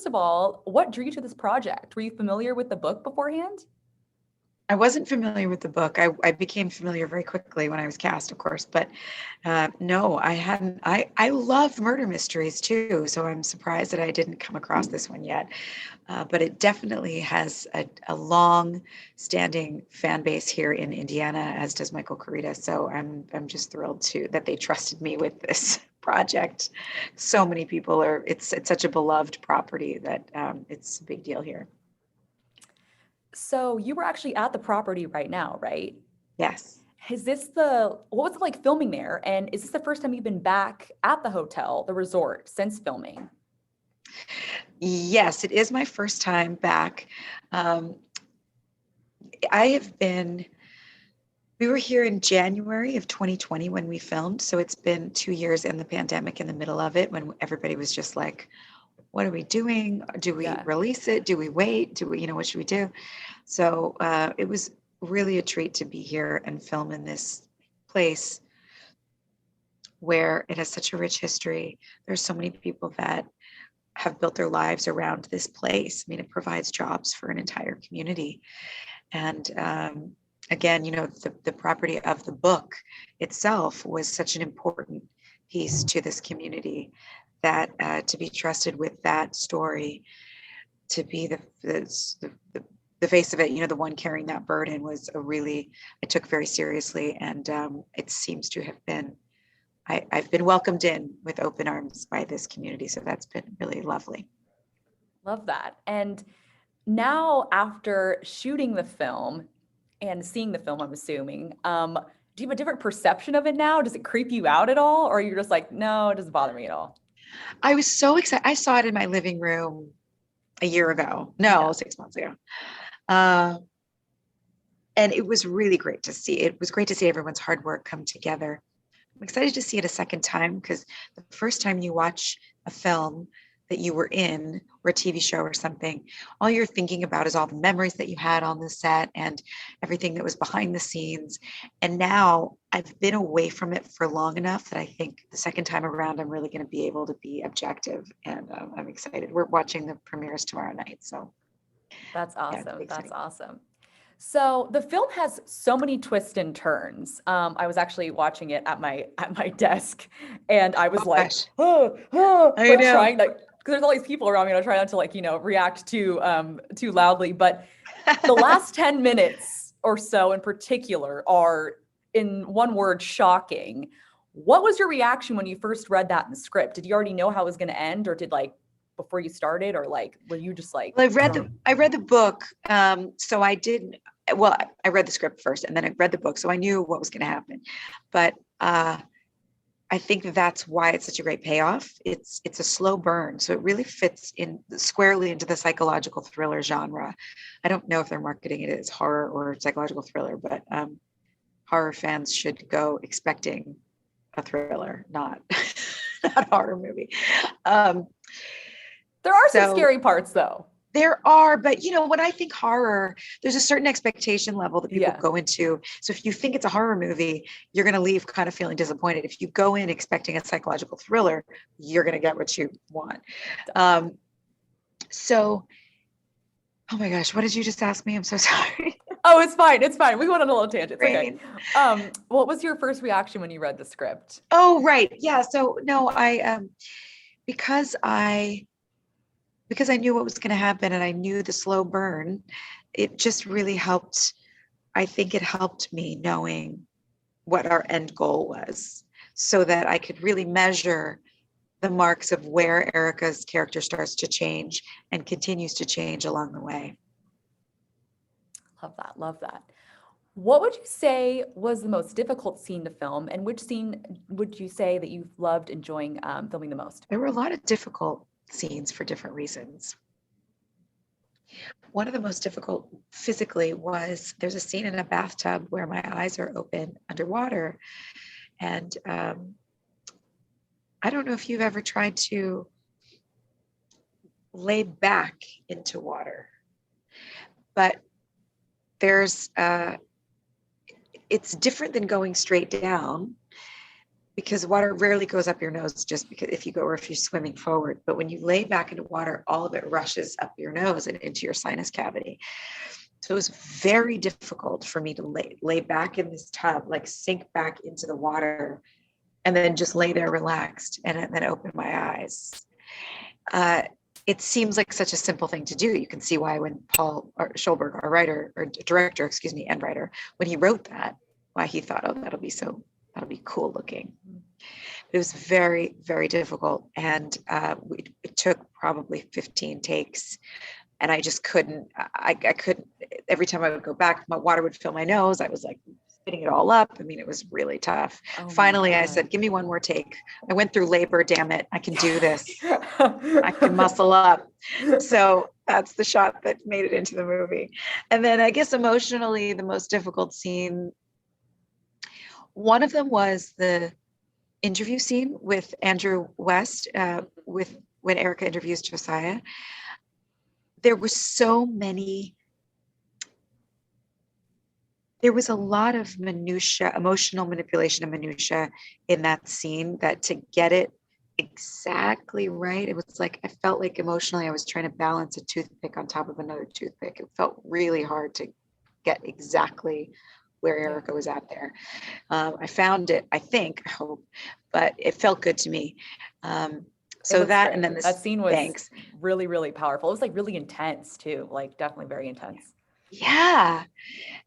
of all, what drew you to this project? Were you familiar with the book beforehand? I wasn't familiar with the book. I became familiar very quickly when I was cast, of course, but no, I hadn't. I love murder mysteries too, so I'm surprised that I didn't come across this one yet. But it definitely has a long-standing fan base here in Indiana, as does Michael Carita. So I'm just thrilled that they trusted me with this project. So many people are. It's such a beloved property that it's a big deal here. So you were actually at the property right now, right? Yes. What was it like filming there? And is this the first time you've been back at the hotel, the resort, since filming? Yes, it is my first time back. Um, we were here in January of 2020 when we filmed. So it's been 2 years in the pandemic in the middle of it when everybody was just like, what are we doing? Do we release it? Do we wait? What should we do? So it was really a treat to be here and film in this place where it has such a rich history. There's so many people that have built their lives around this place. I mean, it provides jobs for an entire community. And again, the property of the book itself was such an important piece to this community that to be trusted with that story, to be the face of it, the one carrying that burden I took very seriously. And it seems to have been, I've been welcomed in with open arms by this community. So that's been really lovely. Love that. And now after shooting the film and seeing the film, I'm assuming, do you have a different perception of it now? Does it creep you out at all? Or you're just like, no, it doesn't bother me at all? I was so excited. I saw it in my living room a year ago. No, 6 months ago. And it was really great to see. It was great to see everyone's hard work come together. I'm excited to see it a second time because the first time you watch a film that you were in or a TV show or something, all you're thinking about is all the memories that you had on the set and everything that was behind the scenes. And now I've been away from it for long enough that I think the second time around, I'm really going to be able to be objective. And I'm excited. We're watching the premieres tomorrow night. So that's awesome. That's awesome. So the film has so many twists and turns. I was actually watching it at my desk, and I was trying because there's all these people around me, and I try not to react too loudly. But the last 10 minutes or so, in particular, are in one word, shocking. What was your reaction when you first read that in the script? Did you already know how it was going to end, or did before you started, or were you just like? Well, I read the book, so I didn't. Well, I read the script first, and then I read the book, so I knew what was going to happen. But I think that's why it's such a great payoff. It's a slow burn, so it really fits in squarely into the psychological thriller genre. I don't know if they're marketing it as horror or psychological thriller, but horror fans should go expecting a thriller, not not a horror movie. There are some scary parts, though. There are, but when I think horror, there's a certain expectation level that people go into. So if you think it's a horror movie, you're going to leave kind of feeling disappointed. If you go in expecting a psychological thriller, you're going to get what you want. So, oh my gosh, what did you just ask me? I'm so sorry. Oh, it's fine. It's fine. We went on a little tangent. It's okay. What was your first reaction when you read the script? Oh, right. Yeah. So no, because I knew what was going to happen and I knew the slow burn, it just really helped. I think it helped me knowing what our end goal was so that I could really measure the marks of where Erica's character starts to change and continues to change along the way. Love that. Love that. What would you say was the most difficult scene to film, and which scene would you say that you loved enjoying filming the most? There were a lot of difficult scenes for different reasons. One of the most difficult physically was there's a scene in a bathtub where my eyes are open underwater. And I don't know if you've ever tried to lay back into water, but it's different than going straight down because water rarely goes up your nose just because if you're swimming forward. But when you lay back into water, all of it rushes up your nose and into your sinus cavity. So it was very difficult for me to lay back in this tub, like sink back into the water, and then just lay there relaxed and then open my eyes. It seems like such a simple thing to do. You can see why when Paul Schulberg, our writer or director, and writer, when he wrote that, why he thought, oh, that'll be cool looking. It was very, very difficult. And it took probably 15 takes. And I just couldn't, I couldn't, every time I would go back, my water would fill my nose. I was like spitting it all up. I mean, it was really tough. Oh, finally, I said, give me one more take. I went through labor, damn it. I can do this. I can muscle up. So that's the shot that made it into the movie. And then I guess emotionally, the most difficult scene, one of them was the interview scene with Andrew West, with when Erica interviews Josiah. There was a lot of minutia, emotional manipulation and minutia in that scene, that to get it exactly right, it was like, I felt like emotionally I was trying to balance a toothpick on top of another toothpick. It felt really hard to get exactly where Erica was at there. I found it, I hope, but it felt good to me. So that, great. And then that scene was really, really powerful. It was like really intense too, like definitely very intense. Yeah.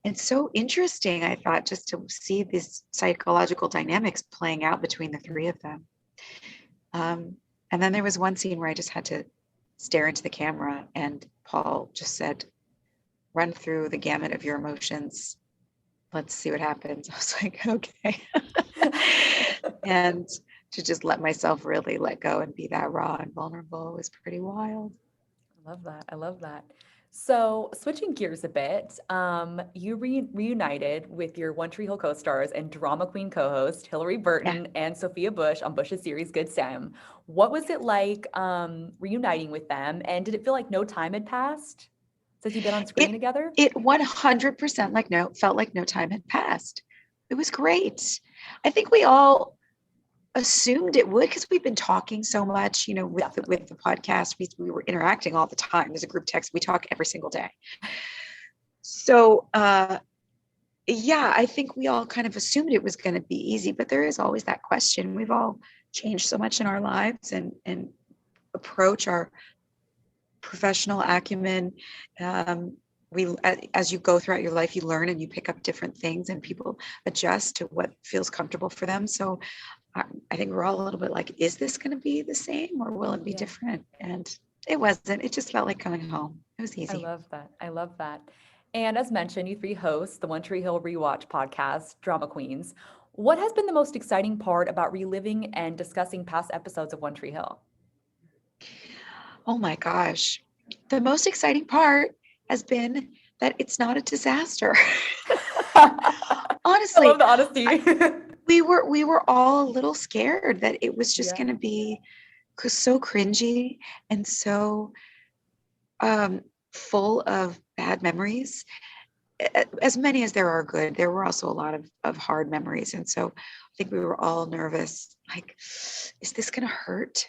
And so interesting, I thought, just to see these psychological dynamics playing out between the three of them. And then there was one scene where I just had to stare into the camera, and Paul just said, run through the gamut of your emotions. Let's see what happens. I was like, okay. And to just let myself really let go and be that raw and vulnerable was pretty wild. I love that. So switching gears a bit, you reunited with your One Tree Hill co-stars and drama queen co-host Hilarie Burton and Sophia Bush on Bush's series Good Sam. What was it like reuniting with them, and did it feel like no time had passed since you've been on screen together? It 100% felt like no time had passed. It was great. I think we all assumed it would, because we've been talking so much, with the podcast. We were interacting all the time. There's a group text. We talk every single day. So I think we all kind of assumed it was going to be easy, but there is always that question. We've all changed so much in our lives and approach our professional acumen. As you go throughout your life, you learn and you pick up different things, and people adjust to what feels comfortable for them. So I think we're all a little bit like, is this going to be the same, or will it be different? And it wasn't. It just felt like coming home. It was easy. I love that. And as mentioned, you three host the One Tree Hill Rewatch podcast, Drama Queens. What has been the most exciting part about reliving and discussing past episodes of One Tree Hill? Oh my gosh. The most exciting part has been that it's not a disaster. Honestly. I love the honesty. We were all a little scared that it was just going to be so cringy and so full of bad memories. As many as there are good, there were also a lot of hard memories. And so I think we were all nervous, like, is this going to hurt?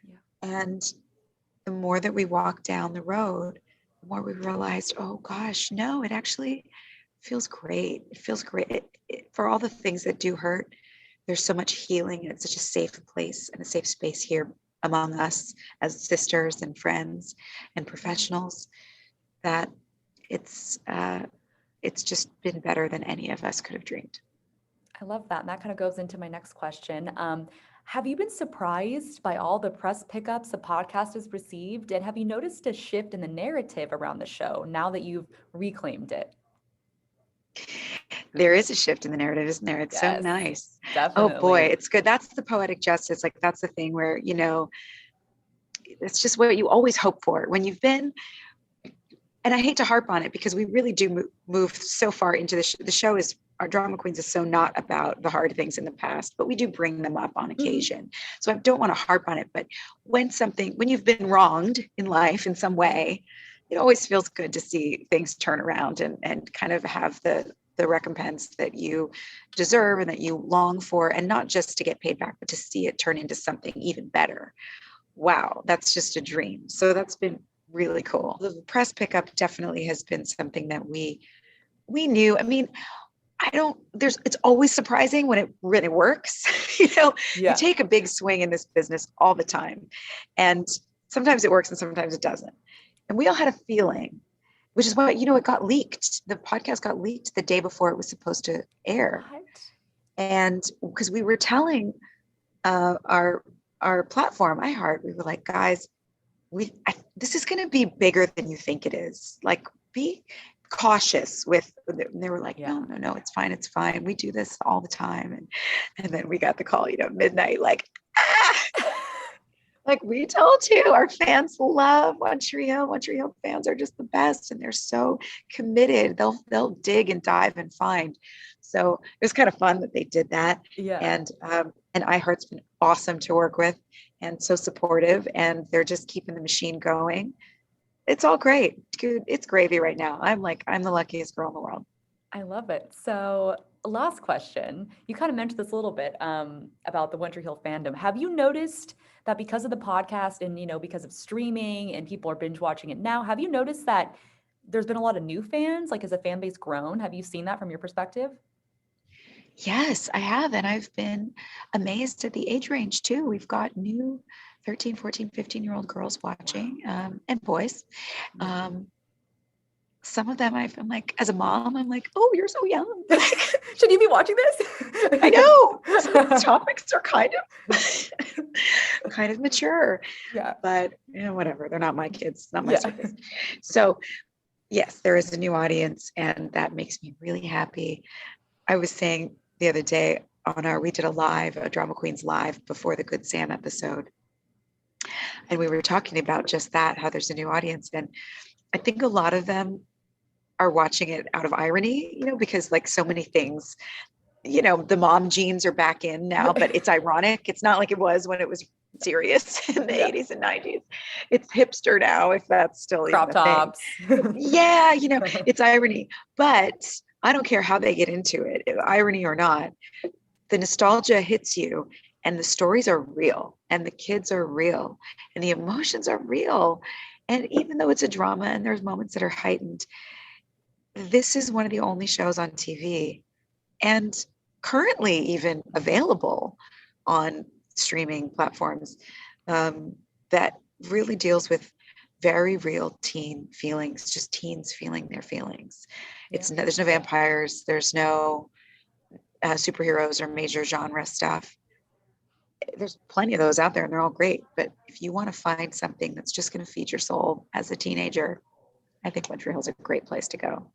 Yeah. And the more that we walked down the road, the more we realized, oh gosh, no, it actually feels great. It feels great. For all the things that do hurt, there's so much healing, and it's such a safe place and a safe space here among us as sisters and friends and professionals, that it's just been better than any of us could have dreamed. I love that. And that kind of goes into my next question. Have you been surprised by all the press pickups the podcast has received? And have you noticed a shift in the narrative around the show now that you've reclaimed it? There is a shift in the narrative, isn't there? It's so nice. Definitely. Oh boy, it's good. That's the poetic justice. Like, that's the thing where, it's just what you always hope for when you've been, and I hate to harp on it because we really do move so far into the show is, our Drama Queens is so not about the hard things in the past, but we do bring them up on occasion. So I don't want to harp on it, but when you've been wronged in life in some way, it always feels good to see things turn around and kind of have the the recompense that you deserve and that you long for, and not just to get paid back, but to see it turn into something even better. Wow, that's just a dream. So that's been really cool. The press pickup definitely has been something that we knew. I mean, it's always surprising when it really works. You take a big swing in this business all the time, and sometimes it works and sometimes it doesn't. And we all had a feeling, which is why, it got leaked. The podcast got leaked the day before it was supposed to air. What? And because we were telling our platform, iHeart, we were like, guys, this is going to be bigger than you think it is. Like, be cautious with, and they were like, no, it's fine. We do this all the time. And then we got the call, midnight, like, like we told you, our fans love One Tree Hill. One Tree Hill fans are just the best, and they're so committed. They'll dig and dive and find. So it was kind of fun that they did that. Yeah. And iHeart's been awesome to work with and so supportive, and they're just keeping the machine going. It's all great. Dude, it's gravy right now. I'm the luckiest girl in the world. I love it. So last question, you kind of mentioned this a little bit about the One Tree Hill fandom. Have you noticed that because of the podcast and, because of streaming and people are binge watching it now, have you noticed that there's been a lot of new fans? Like, has the fan base grown? Have you seen that from your perspective? Yes, I have. And I've been amazed at the age range too. We've got new 13, 14, 15-year-old girls watching, and boys. Some of them I'm like, as a mom, I'm like, oh, you're so young. Should you be watching this? I know. Some topics are kind of mature. Yeah. But whatever. They're not my kids, not my circus. So yes, there is a new audience, and that makes me really happy. I was saying the other day we did a Drama Queens live before the Good Sam episode. And we were talking about just that, how there's a new audience. And I think a lot of them are watching it out of irony, because like so many things, the mom genes are back in now, but it's ironic. It's not like it was when it was serious in the 80s and 90s. It's hipster now, if that's still crop tops. Yeah, it's irony. But I don't care how they get into it, irony or not. The nostalgia hits you, and the stories are real, and the kids are real, and the emotions are real. And even though it's a drama and there's moments that are heightened, this is one of the only shows on TV, and currently even available on streaming platforms, that really deals with very real teen feelings, just teens feeling their feelings. There's no vampires, there's no superheroes or major genre stuff. There's plenty of those out there, and they're all great. But if you want to find something that's just going to feed your soul as a teenager, I think One Tree Hill is a great place to go.